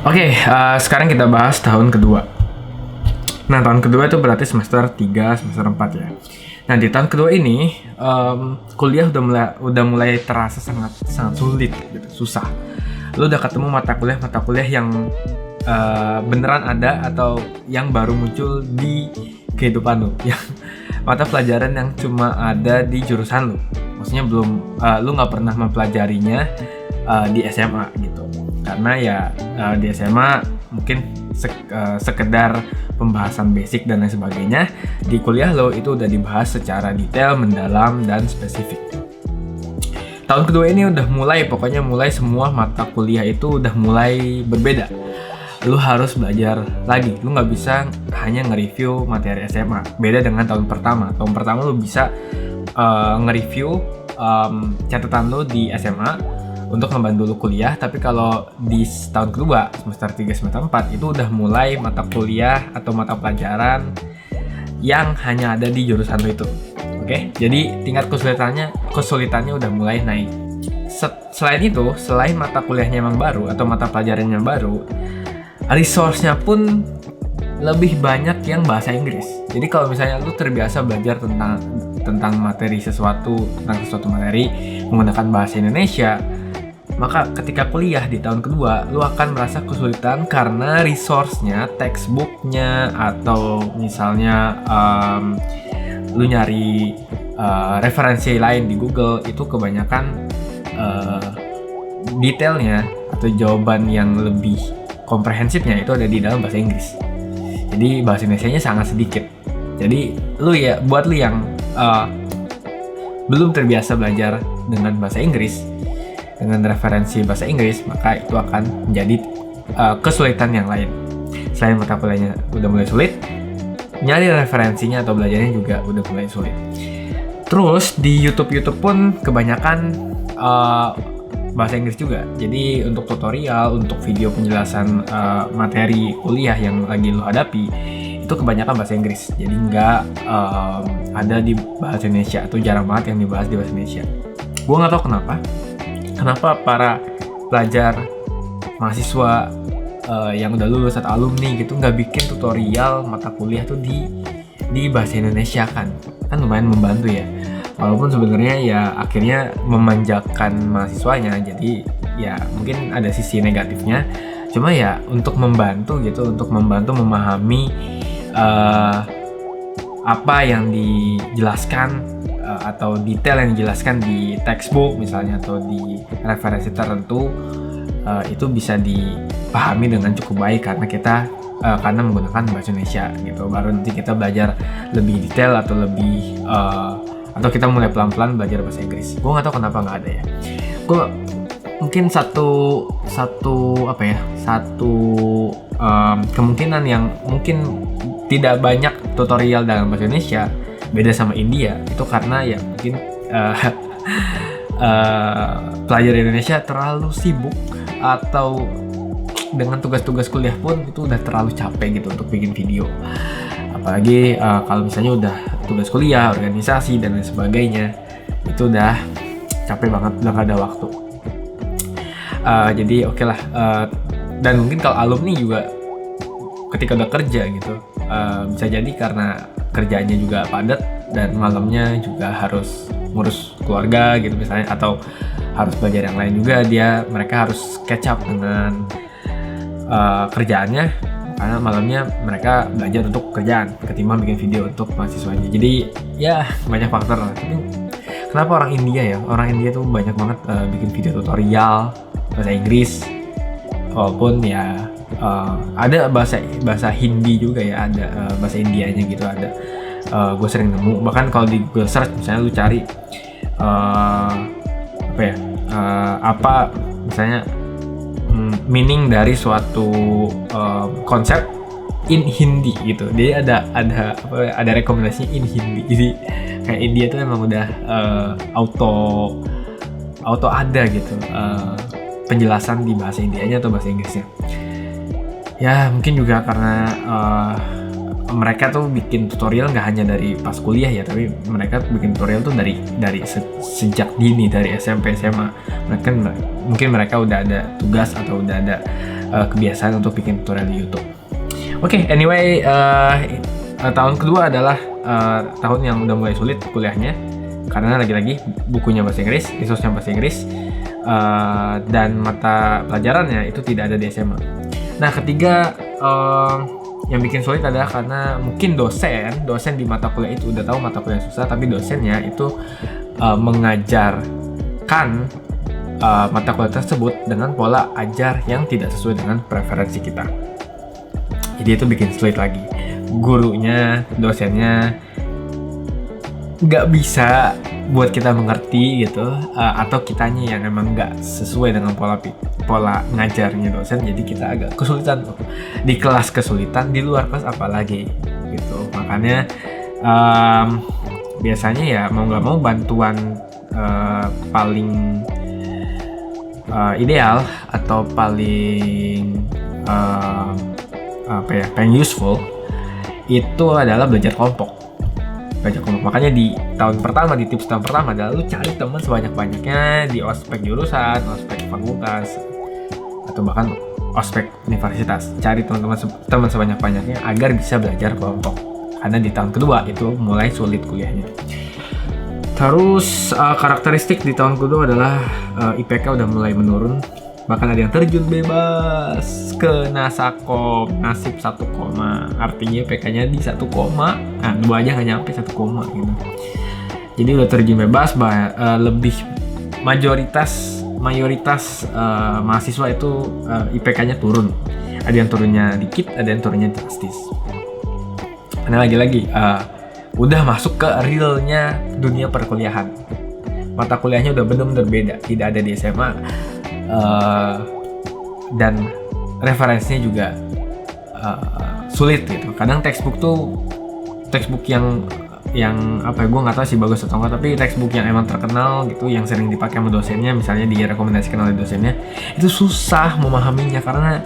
Oke, sekarang kita bahas tahun kedua. Nah, tahun kedua itu berarti semester 3, semester 4 ya. Nah, di tahun kedua ini kuliah udah mulai terasa sangat sulit gitu, susah. Lu udah ketemu mata kuliah yang beneran ada atau yang baru muncul di kehidupan lu. Yang mata pelajaran yang cuma ada di jurusan lu. Maksudnya lu nggak pernah mempelajarinya di SMA gitu. Karena ya di SMA mungkin sekedar pembahasan basic dan lain sebagainya. Di kuliah lo itu udah dibahas secara detail, mendalam, dan spesifik. Tahun kedua ini udah mulai semua mata kuliah itu udah mulai berbeda. Lu harus belajar lagi. Lu nggak bisa hanya nge-review materi SMA. Beda dengan tahun pertama. Tahun pertama lu bisa nge-review catatan lu di SMA untuk ngebantu lu kuliah, tapi kalau di tahun kedua, semester 3, semester 4 itu udah mulai mata kuliah atau mata pelajaran yang hanya ada di jurusan lu itu. Oke? Jadi tingkat kesulitannya udah mulai naik. Selain itu, selain mata kuliahnya emang baru atau mata pelajarannya baru, resource-nya pun lebih banyak yang bahasa Inggris. Jadi kalau misalnya lu terbiasa belajar tentang tentang sesuatu materi menggunakan bahasa Indonesia, maka ketika kuliah di tahun kedua, lu akan merasa kesulitan karena resource-nya, textbook-nya, atau misalnya lu nyari referensi lain di Google, itu kebanyakan detailnya atau jawaban yang lebih komprehensifnya itu ada di dalam bahasa Inggris. Jadi bahasa Indonesianya sangat sedikit. Jadi buat lu yang belum terbiasa belajar dengan bahasa Inggris, dengan referensi bahasa Inggris, maka itu akan menjadi kesulitan yang lain. Selain mata kuliahnya udah mulai sulit, nyari referensinya atau belajarnya juga udah mulai sulit. Terus di YouTube pun kebanyakan bahasa Inggris juga. Jadi untuk tutorial, untuk video penjelasan materi kuliah yang lagi lo hadapi, itu kebanyakan bahasa Inggris. Jadi nggak ada di bahasa Indonesia atau jarang banget yang dibahas di bahasa Indonesia. Gue nggak tahu kenapa para pelajar mahasiswa yang udah lulus atau alumni gitu nggak bikin tutorial mata kuliah tuh di bahasa Indonesia kan lumayan membantu ya, walaupun sebenarnya ya akhirnya memanjakan mahasiswanya, jadi ya mungkin ada sisi negatifnya, cuma ya untuk membantu memahami apa yang dijelaskan atau detail yang dijelaskan di textbook misalnya atau di referensi tertentu, itu bisa dipahami dengan cukup baik karena menggunakan bahasa Indonesia gitu. Baru nanti kita belajar lebih detail atau kita mulai pelan-pelan belajar bahasa Inggris. Gue nggak tahu kenapa nggak ada ya. Gue mungkin satu kemungkinan yang mungkin tidak banyak tutorial dalam bahasa Indonesia, beda sama India, itu karena ya mungkin pelajar Indonesia terlalu sibuk atau dengan tugas-tugas kuliah pun itu udah terlalu capek gitu untuk bikin video. Apalagi kalau misalnya udah tugas kuliah, organisasi dan lain sebagainya, itu udah capek banget, udah gak ada waktu. Jadi oke lah, dan mungkin kalau alumni juga ketika udah kerja gitu, bisa jadi karena kerjaannya juga padat dan malamnya juga harus ngurus keluarga gitu misalnya, atau harus belajar yang lain juga, mereka harus catch up dengan kerjaannya, karena malamnya mereka belajar untuk kerjaan ketimbang bikin video untuk mahasiswanya. Jadi ya banyak faktor lah. Tapi kenapa orang India tuh banyak banget bikin video tutorial bahasa Inggris, walaupun ya ada bahasa Hindi juga ya, ada bahasa Indianya gitu ada. Gue sering nemu, bahkan kalau di Google search misalnya lu cari misalnya meaning dari suatu konsep in Hindi gitu, dia ada rekomendasinya in Hindi. Jadi kayak India tuh emang udah auto ada gitu penjelasan di bahasa Indianya atau bahasa Inggrisnya. Ya mungkin juga karena mereka tuh bikin tutorial nggak hanya dari pas kuliah ya, tapi mereka bikin tutorial tuh dari sejak dini, dari SMP SMA. Mungkin mereka udah ada tugas atau udah ada kebiasaan untuk bikin tutorial di YouTube. Oke, anyway, tahun kedua adalah tahun yang udah mulai sulit kuliahnya, karena lagi-lagi bukunya bahasa Inggris, resource-nya bahasa Inggris, dan mata pelajarannya itu tidak ada di SMA. Nah, ketiga yang bikin sulit adalah karena mungkin dosen di mata kuliah itu udah tahu mata kuliah susah, tapi dosennya itu mengajarkan mata kuliah tersebut dengan pola ajar yang tidak sesuai dengan preferensi kita. Jadi itu bikin sulit lagi. Gurunya, dosennya nggak bisa buat kita mengerti gitu, atau kitanya yang emang nggak sesuai dengan pola ngajarnya dosen, jadi kita agak kesulitan di kelas, kesulitan di luar kelas apalagi gitu. Makanya biasanya ya mau nggak mau bantuan paling ideal atau paling paling useful itu adalah belajar kelompok. Makanya di tips tahun pertama adalah lu cari teman sebanyak-banyaknya di ospek jurusan, ospek fakultas, atau bahkan ospek universitas. Cari teman sebanyak-banyaknya agar bisa belajar kelompok. Karena di tahun kedua itu mulai sulit kuliahnya. Terus karakteristik di tahun kedua adalah IPK udah mulai menurun. Bahkan ada yang terjun bebas ke Nasakom, nasib 1, artinya PK-nya di 1, nah 2 aja nggak nyampe 1, gitu. Jadi udah terjun bebas, lebih mayoritas mahasiswa itu IPK-nya turun. Ada yang turunnya dikit, ada yang turunnya drastis. Karena lagi-lagi udah masuk ke realnya dunia perkuliahan. Mata kuliahnya udah benar-benar beda, tidak ada di SMA. Dan referensinya juga sulit gitu. Kadang textbook yang apa ya, gue nggak tahu sih bagus atau enggak, tapi textbook yang emang terkenal gitu, yang sering dipakai sama dosennya, misalnya direkomendasikan oleh dosennya, itu susah memahaminya karena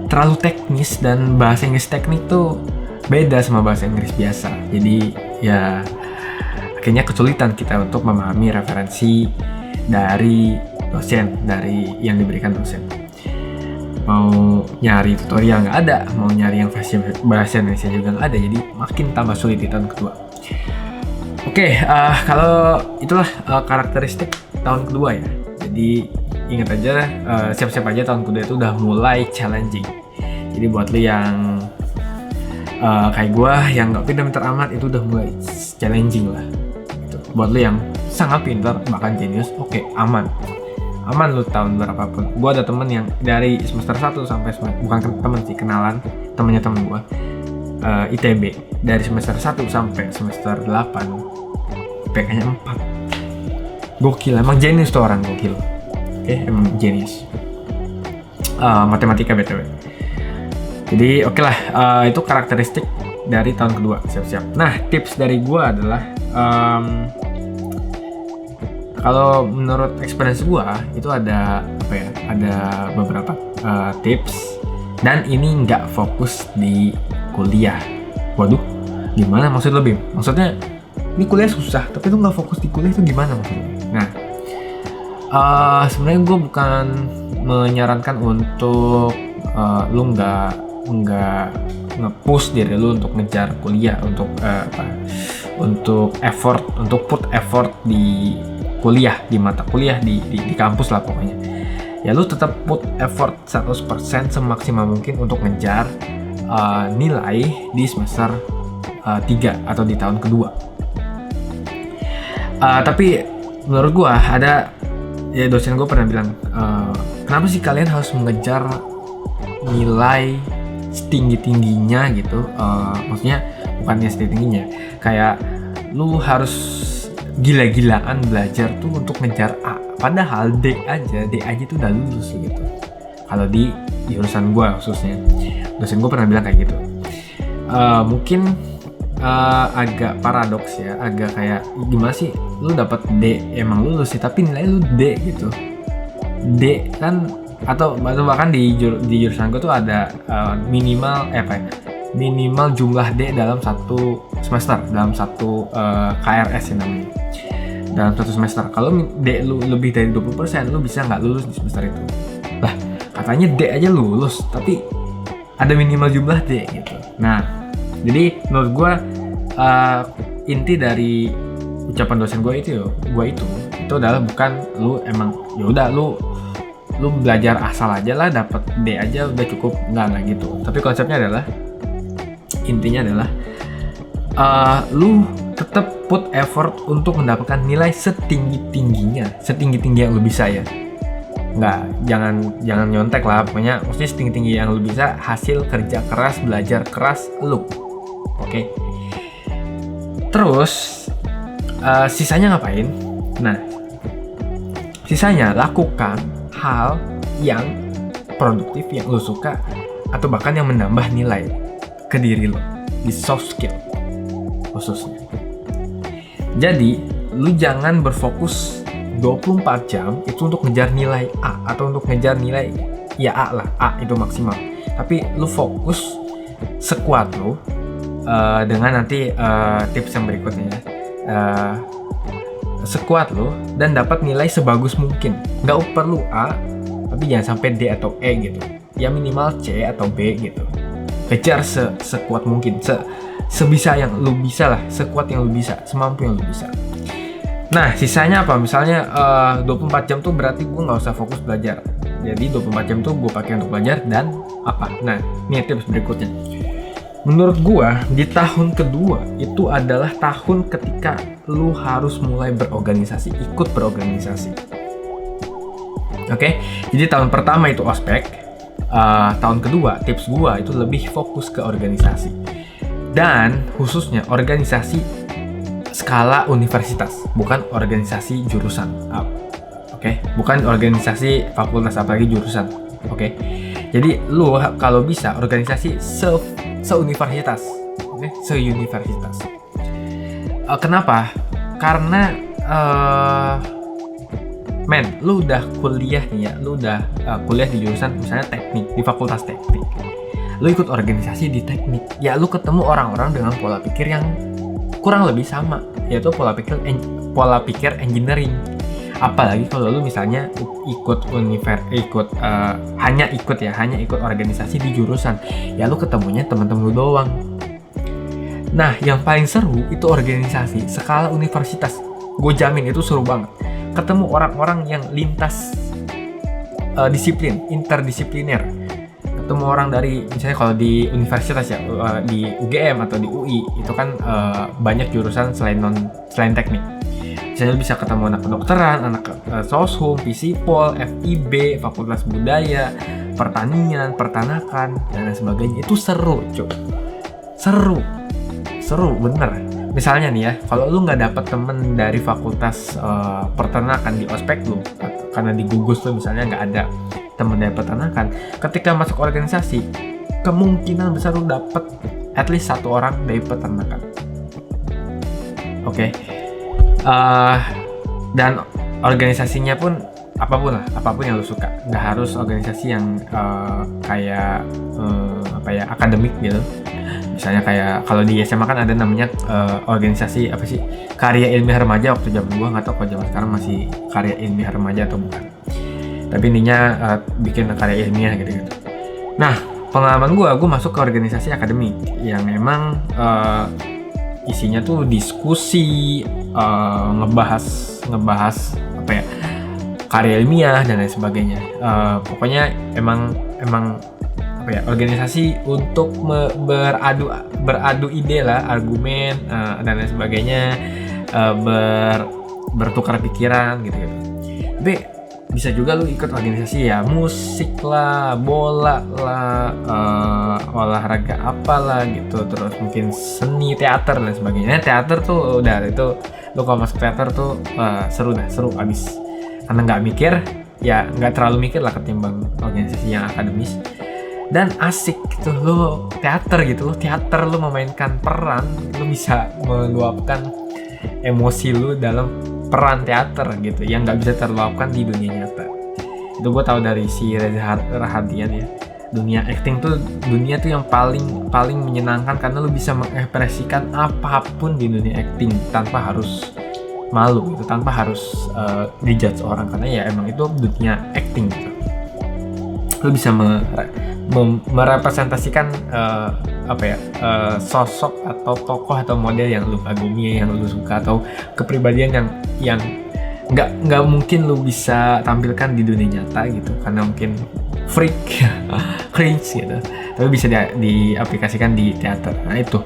terlalu teknis, dan bahasa Inggris teknik tuh beda sama bahasa Inggris biasa. Jadi ya akhirnya kesulitan kita untuk memahami referensi dari dosen, dari yang diberikan dosen. Mau nyari tutorial nggak ada, mau nyari yang versi bahasa Indonesia juga nggak ada, jadi makin tambah sulit di tahun kedua. Oke, kalau itulah karakteristik tahun kedua ya. Jadi ingat aja, siap-siap aja tahun kedua itu udah mulai challenging. Jadi buat lo yang kayak gue yang nggak pintar-pintar amat, itu udah mulai challenging lah. Gitu. Buat lo yang sangat pintar bahkan jenius, oke, aman lu tahun berapapun. Gue ada temen yang dari semester 1 sampai bukan temen sih, kenalan, temennya temen gue, ITB, dari semester 1 sampai semester 8 IPK-nya 4. Gokil, emang jenius tuh orang, gokil. Emang jenius. Matematika BTW. Jadi oke lah, itu karakteristik dari tahun kedua, siap-siap. Nah, tips dari gue adalah kalau menurut experience gua itu ada beberapa tips, dan ini nggak fokus di kuliah. Waduh, gimana maksud lo, Bim? Maksudnya ini kuliah susah, tapi lu nggak fokus di kuliah itu gimana maksudnya? Nah, sebenarnya gua bukan menyarankan untuk lu nggak nge-push diri lu untuk ngejar kuliah, untuk put effort di kuliah, di mata kuliah, di kampus lah pokoknya. Ya lu tetap put effort 100% semaksimal mungkin untuk ngejar nilai di semester 3 atau di tahun kedua. Tapi menurut gua ada, ya dosen gua pernah bilang, kenapa sih kalian harus mengejar nilai setinggi-tingginya gitu, maksudnya bukannya setinggi-tingginya, kayak lu harus gila-gilaan belajar tuh untuk ngejar A, padahal D aja tuh udah lulus gitu. Kalau di jurusan gue khususnya, dosen gue pernah bilang kayak gitu. Mungkin agak paradoks ya, agak kayak gimana sih, lu dapat D emang lulus sih, tapi nilai lu D gitu. D kan, atau bahkan di jurusan gue tuh ada minimal jumlah D dalam satu semester, dalam satu KRS yang namanya, dalam satu semester. Kalau D lu lebih dari 20%, lu bisa nggak lulus di semester itu. Lah, katanya D aja lulus, tapi ada minimal jumlah D gitu. Nah, jadi menurut gue inti dari ucapan dosen gue itu adalah bukan lu emang ya udah lu belajar asal aja lah, dapat D aja udah cukup, nggak gitu. Tapi konsepnya adalah, intinya adalah lu tetap put effort untuk mendapatkan nilai setinggi yang lu bisa ya. Jangan nyontek lah, pokoknya maksudnya setinggi yang lu bisa, hasil kerja keras, belajar keras lu. Oke. Terus sisanya ngapain? Nah, sisanya lakukan hal yang produktif, yang lu suka, atau bahkan yang menambah nilai ke diri lo di soft skill khususnya. Jadi, lu jangan berfokus 24 jam itu untuk ngejar nilai A atau untuk ngejar nilai ya A lah, A itu maksimal. Tapi lu fokus sekuat lu dengan nanti tips yang berikutnya ya. Sekuat lu dan dapat nilai sebagus mungkin. Nggak perlu A, tapi jangan sampai D atau E gitu. Ya minimal C atau B gitu. Kejar sekuat mungkin, sebisa yang lu bisa lah, sekuat yang lu bisa, semampu yang lu bisa. Nah, sisanya apa? Misalnya 24 jam tuh berarti gue nggak usah fokus belajar. Jadi 24 jam tuh gue pakai untuk belajar dan apa? Nah, ini tips berikutnya. Menurut gue, di tahun kedua itu adalah tahun ketika lu harus mulai berorganisasi, ikut berorganisasi. Oke? Jadi tahun pertama itu ospek, tahun kedua tips gue itu lebih fokus ke organisasi. Dan khususnya organisasi skala universitas, bukan organisasi jurusan. Oke? Bukan organisasi fakultas, apalagi jurusan. Oke? Jadi lu kalau bisa organisasi seuniversitas. Oke? Seuniversitas. Kenapa? Karena lu udah kuliah nih ya, lu udah kuliah di jurusan misalnya teknik, di fakultas teknik. Lu ikut organisasi di teknik, ya lu ketemu orang-orang dengan pola pikir yang kurang lebih sama, yaitu pola pikir engineering. Apalagi kalau lu misalnya hanya ikut organisasi di jurusan, ya lu ketemunya teman-teman lu doang. Nah, yang paling seru itu organisasi skala universitas. Gue jamin itu seru banget. Ketemu orang-orang yang lintas disiplin, interdisipliner. Ketemu orang dari, misalnya kalau di universitas ya, di UGM atau di UI itu kan banyak jurusan selain teknik. Misalnya bisa ketemu anak kedokteran, anak soshum, Fisipol, FIB, Fakultas Budaya, Pertanian, Pertanakan, dan lain sebagainya. Itu seru, cuy. Seru bener. Misalnya nih ya, kalau lu nggak dapet temen dari Fakultas Peternakan di ospek lu, karena di gugus lu misalnya nggak ada temen dari peternakan, ketika masuk organisasi kemungkinan besar lu dapet at least satu orang dari peternakan. Oke. Dan organisasinya pun apapun yang lu suka, nggak harus organisasi yang kayak akademik gitu. Misalnya kayak kalau di SMA kan ada namanya organisasi karya ilmiah remaja. Waktu zaman gua nggak tahu kalau zaman sekarang masih karya ilmiah remaja atau bukan. Tapi intinya bikin karya ilmiah gitu. Nah, pengalaman gue masuk ke organisasi akademik yang memang isinya tuh diskusi, ngebahas karya ilmiah dan lain sebagainya. Pokoknya emang organisasi untuk beradu ide lah, argumen dan lain sebagainya, bertukar pikiran gitu. Tapi bisa juga lu ikut organisasi ya, musik lah, bola lah, olahraga apalah gitu, terus mungkin seni, teater dan sebagainya. Teater tuh udah itu, lu kalau masuk teater tuh seru abis, karena nggak mikir, ya nggak terlalu mikir lah ketimbang organisasi yang akademis. Dan asik gitu, lu teater lu memainkan peran, lu bisa meluapkan emosi lu dalam peran teater gitu, yang nggak bisa terluapkan di dunia nyata. Itu gue tahu dari si Reza Rahadian ya. Dunia acting tuh dunia tuh yang paling menyenangkan, karena lu bisa mengekspresikan apapun di dunia acting tanpa harus malu gitu, tanpa harus dijudge orang, karena ya emang itu dunia acting gitu. lu bisa merepresentasikan sosok atau tokoh atau model yang lu kagumi, yang lu suka, atau kepribadian yang nggak mungkin lu bisa tampilkan di dunia nyata gitu, karena mungkin freak cringe gitu, tapi bisa diaplikasikan di teater. Nah itu,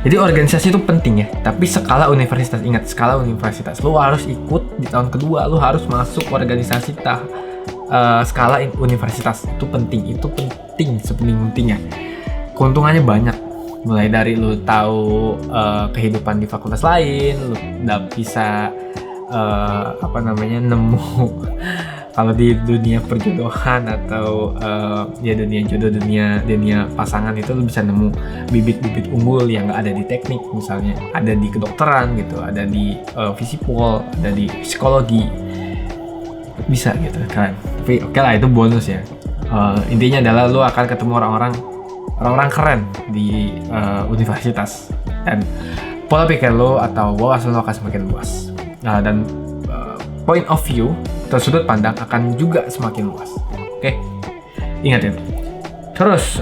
jadi organisasi itu penting ya, tapi skala universitas, ingat skala universitas, lu harus ikut di tahun kedua, lu harus masuk organisasi skala universitas. Itu penting sepenting-pentingnya. Keuntungannya banyak, mulai dari lu tahu kehidupan di fakultas lain, lu udah bisa nemu kalau di dunia perjodohan atau dunia jodoh, dunia pasangan, itu lu bisa nemu bibit-bibit unggul yang nggak ada di teknik, misalnya ada di kedokteran gitu, ada di visipol, ada di psikologi, bisa gitu kan. Tapi oke lah, itu bonus ya. Intinya adalah lu akan ketemu orang-orang keren di universitas, dan pola pikir lu atau wawasan lu akan semakin luas. Dan point of view atau sudut pandang akan juga semakin luas. Oke, ingat itu. Terus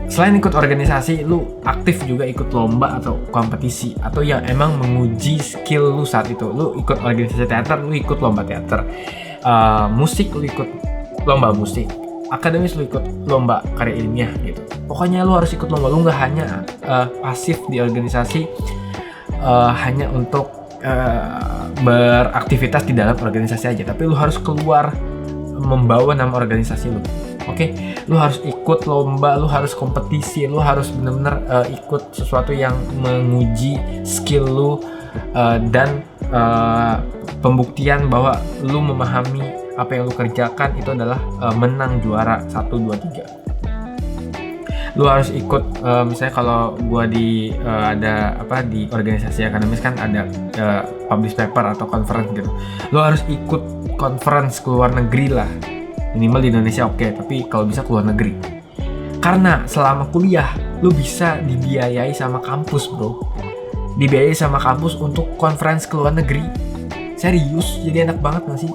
selain ikut organisasi, lu aktif juga ikut lomba atau kompetisi, atau yang emang menguji skill lu saat itu. Lu ikut organisasi teater, lu ikut lomba teater. Musik, lu ikut lomba musik. Akademis, lu ikut lomba karya ilmiah gitu. Pokoknya lu harus ikut lomba. Lu nggak hanya pasif di organisasi hanya untuk beraktivitas di dalam organisasi aja, tapi lu harus keluar membawa nama organisasi lu. Oke, lu harus ikut lomba, lu harus kompetisi, lu harus benar-benar ikut sesuatu yang menguji skill lu dan pembuktian bahwa lu memahami apa yang lu kerjakan itu adalah menang juara 1, 2, 3. Lu harus ikut misalnya kalau gua di organisasi akademis kan ada publish paper atau conference gitu. Lu harus ikut conference ke luar negeri lah, minimal di Indonesia oke, tapi kalau bisa ke luar negeri, karena selama kuliah lu bisa dibiayai sama kampus bro, dibiayai sama kampus untuk conference ke luar negeri. Serius, jadi enak banget gak sih?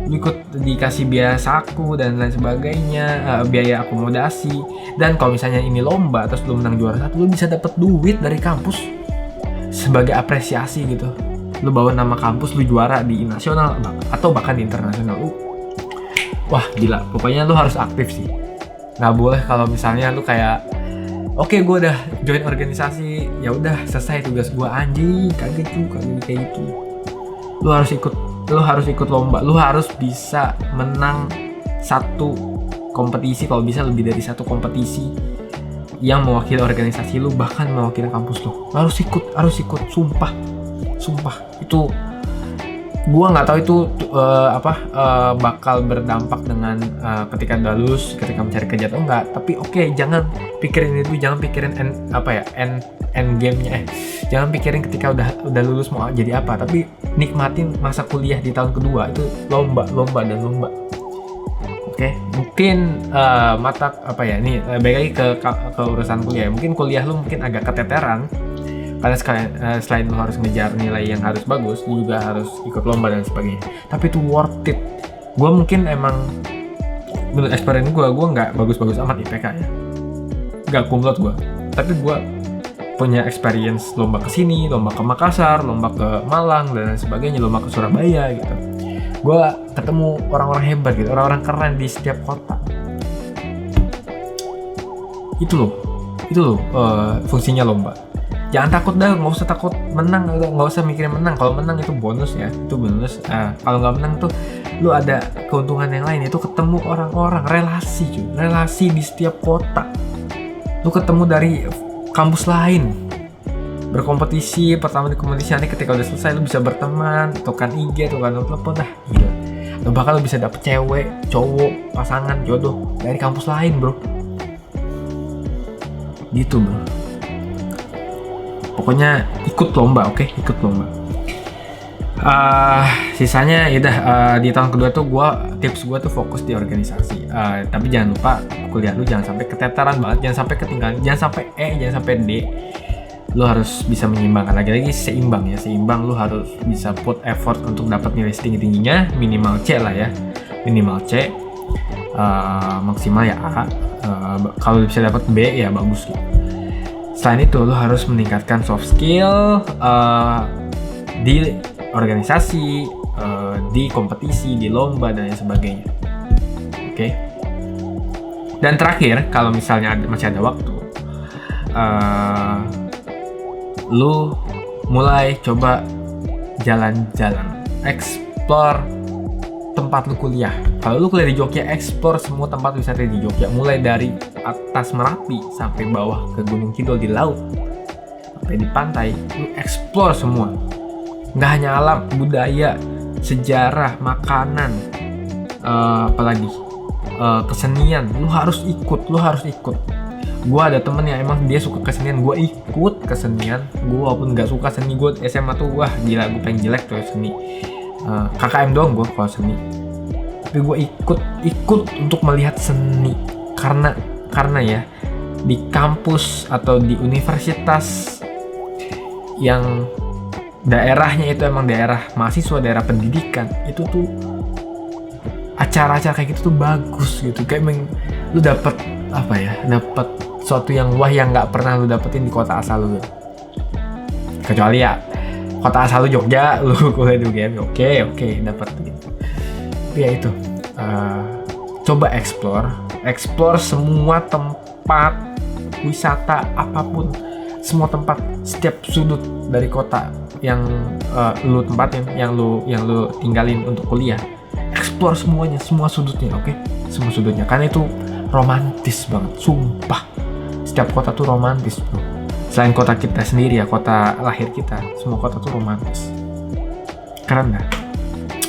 Lu ikut dikasih biaya saku dan lain sebagainya, biaya akomodasi, dan kalau misalnya ini lomba terus lu menang juara 1, lu bisa dapet duit dari kampus sebagai apresiasi gitu. Lu bawa nama kampus, lu juara di nasional atau bahkan di internasional. Wah gila, pokoknya lu harus aktif sih. Nggak boleh kalau misalnya lu kayak oke, gue udah join organisasi, ya udah selesai tugas gue, anjing, kagak kayak gitu. Lu harus ikut lomba, lu harus bisa menang satu kompetisi, kalau bisa lebih dari satu kompetisi yang mewakili organisasi lu, bahkan mewakili kampus lu. Harus ikut, sumpah. Itu gua nggak tahu itu bakal berdampak dengan ketika udah lulus, ketika mencari kerja atau enggak. Tapi oke, jangan pikirin itu, jangan pikirin end game-nya. Jangan pikirin ketika udah lulus mau jadi apa, tapi nikmatin masa kuliah di tahun kedua itu lomba. Oke, mungkin ini balik lagi ke urusan kuliah. Mungkin kuliah lu mungkin agak keteteran karena selain lu harus ngejar nilai yang harus bagus, lu juga harus ikut lomba dan sebagainya. Tapi itu worth it. Gue mungkin emang menurut experience gue nggak bagus-bagus amat IPK ya, nggak kumlot gue. Tapi gue punya experience lomba ke sini, lomba ke Makassar, lomba ke Malang dan sebagainya, lomba ke Surabaya gitu. Gue ketemu orang-orang hebat gitu, orang-orang keren di setiap kota. Itu loh fungsinya lomba. Jangan takut dah, nggak usah takut menang, nggak usah mikirin menang. Kalau menang itu bonus ya, itu bonus. Kalau nggak menang tuh lu ada keuntungan yang lain, itu ketemu orang-orang, relasi di setiap kota. Lu ketemu dari kampus lain, berkompetisi, pertama di kompetisi, nanti ketika udah selesai lu bisa berteman, tukar IG, tukar telepon, gila. Lu bakal lu bisa dapet cewek, cowok, pasangan, jodoh dari kampus lain bro. Gitu bro. Pokoknya ikut lomba, oke? Ikut lomba. Sisanya ya udah, di tahun kedua tuh tips gue tuh fokus di organisasi. Tapi jangan lupa kuliah lu jangan sampai keteteran banget, jangan sampai ketinggalan, jangan sampai jangan sampai D. Lu harus bisa menyeimbangkan, lagi-lagi seimbang. Lu harus bisa put effort untuk dapat nilai setinggi-tingginya, minimal C lah ya, minimal C. maksimal ya A. Kalau bisa dapat B ya bagus gitu. Selain itu lo harus meningkatkan soft skill di organisasi, di kompetisi, di lomba dan lain sebagainya. Oke. Dan terakhir, kalau misalnya masih ada waktu, lu mulai coba jalan-jalan, explore tempat lu kuliah. Kalau lu kuliah di Jogja, explore semua tempat wisata di Jogja, mulai dari atas Merapi sampai bawah ke Gunung Kidul di laut, sampai di pantai, lu explore semua. Nggak hanya alam, budaya, sejarah, makanan, apalagi kesenian, lu harus ikut. Gue ada temen yang emang dia suka kesenian, gue ikut kesenian. Gue walaupun nggak suka seni, gue SMA tuh wah gila, gue pengen jelek tuh seni. KKM doang gue kalau seni, tapi gue ikut untuk melihat seni karena ya di kampus atau di universitas yang daerahnya itu emang daerah mahasiswa, daerah pendidikan, itu tuh acara-acara kayak gitu tuh bagus gitu. Kayak lu dapet suatu yang wah yang nggak pernah lu dapetin di kota asal lu gitu. Kecuali ya kota asal lu Jogja, lu kuliah di UGM, oke dapat gitu. Tapi ya itu, coba explore semua tempat wisata apapun, semua tempat, setiap sudut dari kota yang lu tempatin, yang lu tinggalin untuk kuliah. Explore semuanya, semua sudutnya, oke? Semua sudutnya, karena itu romantis banget, sumpah. Setiap kota tuh romantis, bro. Selain kota kita sendiri ya, kota lahir kita, semua kota tuh romantis. Keren dah.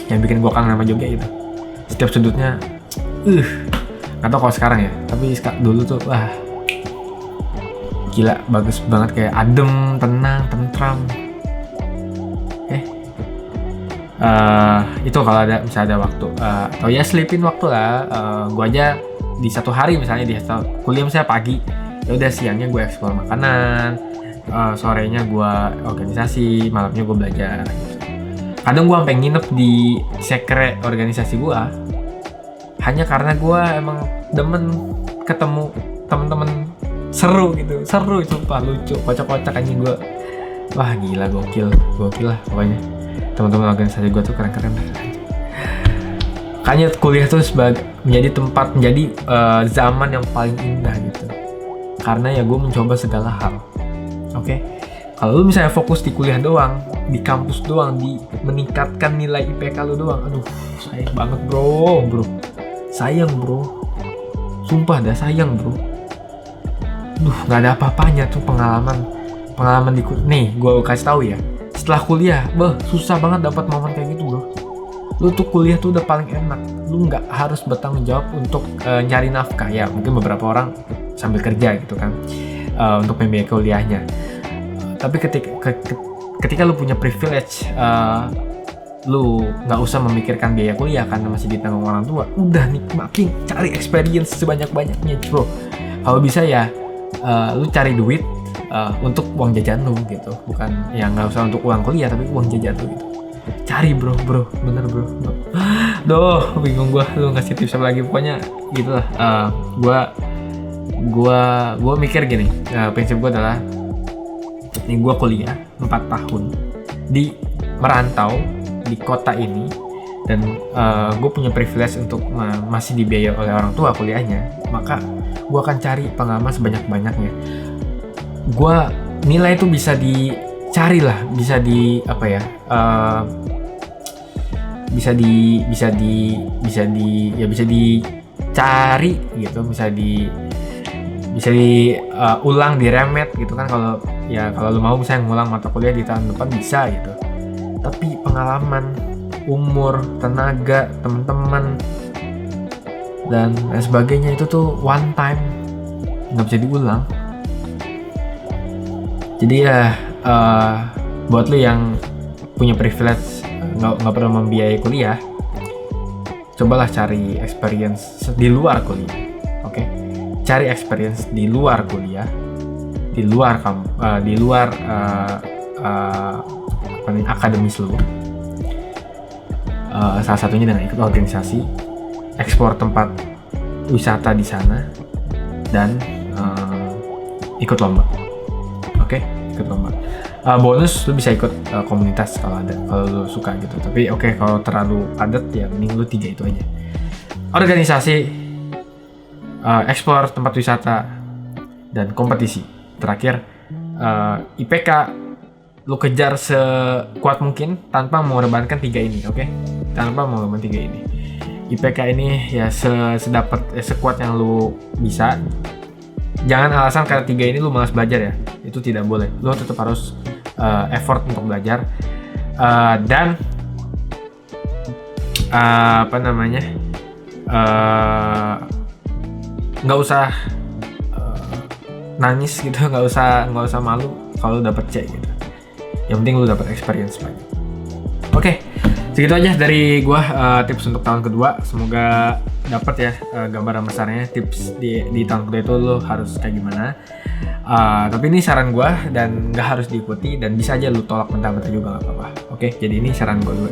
Yang bikin gue kangen sama Jogja itu, setiap sudutnya, nggak tau kalau sekarang ya, tapi dulu tuh wah gila, bagus banget, kayak adem, tenang, tentram. Itu kalau misalnya ada waktu, atau ya selipin waktu lah. Gue aja di satu hari misalnya di kuliah misalnya pagi, ya udah siangnya gue eksplor makanan, sorenya gue organisasi, malamnya gue belajar gitu. Kadang gue sampai nginep di sekre organisasi gue hanya karena gue emang demen ketemu temen-temen seru gitu, sumpah lucu, kocak-kocak anjing gue. Wah gila, gokil lah pokoknya. Teman-teman organisasi gue tuh keren-keren lah. Kayaknya kuliah tuh menjadi zaman yang paling indah gitu. Karena ya gue mencoba segala hal. Oke. Kalau lu misalnya fokus di kuliah doang, di kampus doang, di meningkatkan nilai IPK lu doang, aduh sayang banget bro. Sayang bro. Sumpah dah sayang bro. Gak ada apa-apanya tuh pengalaman di kuliah. Nih gue kasih tahu ya. Setelah kuliah, susah banget dapat momen kayak gitu bro. Lu tuh kuliah tuh udah paling enak. Lu nggak harus bertanggung jawab untuk nyari nafkah ya. Mungkin beberapa orang sambil kerja gitu kan, untuk membiayai kuliahnya. Tapi ketika lu punya privilege, lu nggak usah memikirkan biaya kuliah karena masih ditanggung orang tua. Udah nikmatin, cari experience sebanyak-banyaknya bro. Kalau bisa ya, lu cari duit untuk uang jajan lu gitu, bukan ya nggak usah untuk uang kuliah tapi uang jajan lu gitu. Cari bro, bener bro. Duh, bingung gua, lu ngasih tips apa lagi, pokoknya gitulah. Gua mikir gini, prinsip gua adalah ini gua kuliah 4 tahun di merantau di kota ini dan gue punya privilege untuk masih dibiayai oleh orang tua kuliahnya, maka gue akan cari pengalaman sebanyak-banyaknya. Gue nilai itu bisa dicari lah, bisa dicari gitu, bisa diulang, diremet gitu kan. Kalau lu mau misalnya ngulang mata kuliah di tahun depan bisa gitu. Tapi pengalaman, umur, tenaga, teman-teman dan lain sebagainya itu tuh one time, nggak bisa diulang. Jadi ya buat lu yang punya privilege nggak perlu membiayai kuliah, cobalah cari experience di luar kuliah. Oke? Cari experience di luar kuliah, di luar akademis lu. Salah satunya dengan ikut organisasi, eksplor tempat wisata di sana dan ikut lomba. Oke, ikut lomba. Bonus lu bisa ikut komunitas kalau ada, kalau lu suka gitu. Tapi kalau terlalu padat ya mending lu 3 itu aja. Organisasi, explore tempat wisata, dan kompetisi. Terakhir, IPK lu kejar sekuat mungkin tanpa mengorbankan 3 ini, tanpa mengorbankan 3 ini. IPK ini ya sekuat yang lu bisa. Jangan alasan karena 3 ini lu malas belajar ya, itu tidak boleh. Lu tetap harus effort untuk belajar, dan nggak usah nangis gitu, nggak usah malu kalau dapet C gitu. Yang penting lu dapat experience banyak. Segitu aja dari gua, tips untuk tahun kedua. Semoga dapat ya gambaran besarnya tips di tahun kedua itu lu harus kayak gimana. Tapi ini saran gua dan nggak harus diikuti, dan bisa aja lu tolak mentah-mentah juga nggak apa-apa. Jadi ini saran gua dulu.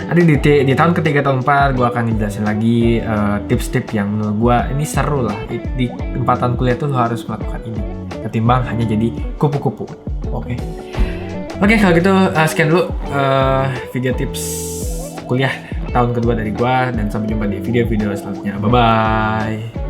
Nanti di tahun ketiga, tahun 4 gua akan ngejelasin lagi tips-tips yang menurut gua ini seru lah. Di tempatan kuliah tuh lu harus melakukan ini ketimbang hanya jadi kupu-kupu. Kalau gitu sekian dulu video tips kuliah tahun kedua dari gua, dan sampai jumpa di video-video selanjutnya. Bye bye.